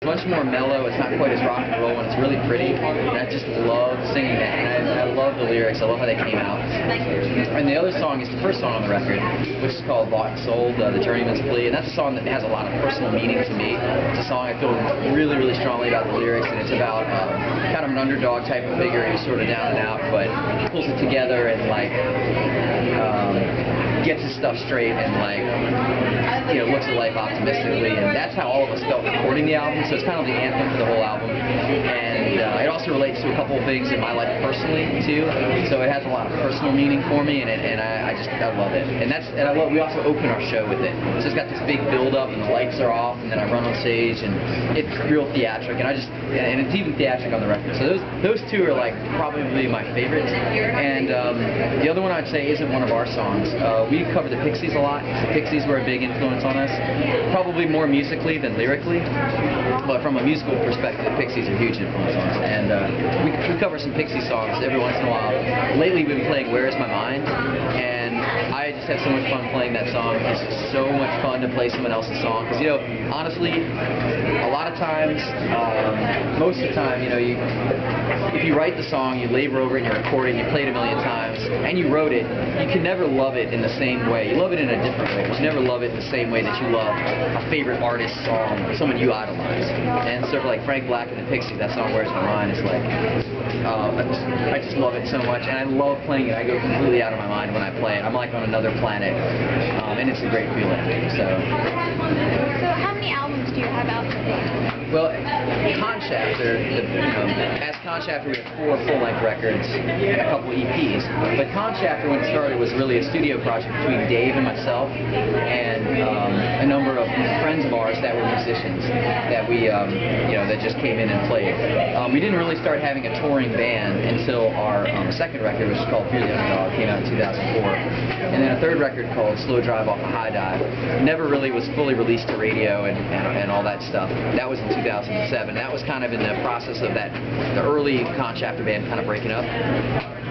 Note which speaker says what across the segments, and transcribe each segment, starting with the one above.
Speaker 1: much more mellow. It's not quite as rock and roll, and it's really pretty. And I just love singing that, and I love the lyrics. I love how they came out. And the other song is the first song on the record, which is called Bought and Sold, The Journeyman's Plea, and that's a song that has a lot of personal meaning to me. It's a song I feel really, really strongly about the lyrics, and it's about kind of an underdog type of figure who's sort of down and out, but pulls it together and like gets his stuff straight and like looks at life optimistically, and that's how all of us felt recording the album. So it's kind of the anthem for the whole album, and it also relates to a couple of things in my life personally too. So it has a lot of personal meaning for me, and I love it. And we also open our show with it. So it's got this big build up, and the lights are off, and then I run on stage, and it's real theatric, and it's even theatric on the record. So those two are like probably my favorites. And the other one I'd say isn't one of our songs. We cover the Pixies a lot. The Pixies were a big influence on us, probably more musically than lyrically, but from a musical perspective, the Pixies are a huge influence on us. And we cover some Pixie songs every once in a while. Lately we've been playing Where Is My Mind, and I just have so much fun playing that song. It's so much fun to play someone else's song, because honestly, a lot of times, most of the time, if you write the song, you labor over it, and you record it, and you play it a million times, and you wrote it, you can never love it in the same way. You love it in a different way, but you never love it in the same way that you love a favorite artist's song, someone you idolize. And sort of like Frank Black and the Pixies, that song Where's My Mind is like, I just love it so much, and I love playing it. I go completely out of my mind when I play it. I'm like on another planet, and it's a great feeling. So
Speaker 2: how many albums do you have out today?
Speaker 1: Well, Conshafter, as Conshafter, we have 4 full-length records and a couple EPs. But Conshafter, when it started, was really a studio project between Dave and myself, and a number of friends of ours that were musicians that we, that just came in and played. We didn't really start having a touring band until our second record, which is called Fear the Underdog, came out in 2004. And then a third record called Slow Drive Off a High Dive never really was fully released to radio and all that stuff. That was in 2007. That was kind of in the process of the early Conshafter band kind of breaking up.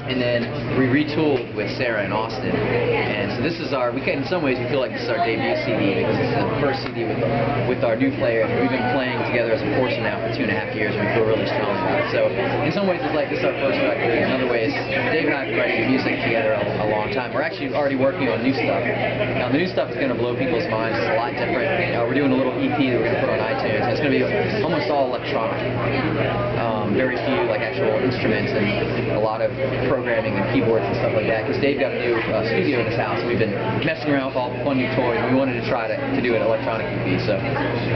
Speaker 1: And then we retooled with Sarah in Austin, and so this is in some ways we feel like this is our debut CD, because it's the first CD with our new player. We've been playing together as a foursome now for 2.5 years, and we feel really strong about it. So in some ways it's like this is our first record, in other ways Dave and I have been writing music together a long time. We're actually already working on new stuff. Now the new stuff is going to blow people's minds. It's a lot different. We're doing a little EP that we're going to put on iTunes, and it's going to be almost all electronic. Very few like actual instruments, and a lot of programming and keyboards and stuff like that, because Dave got a new studio in his house, and we've been messing around with all the fun new toys, and we wanted to try to do an electronic EP.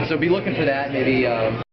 Speaker 1: So be looking for that maybe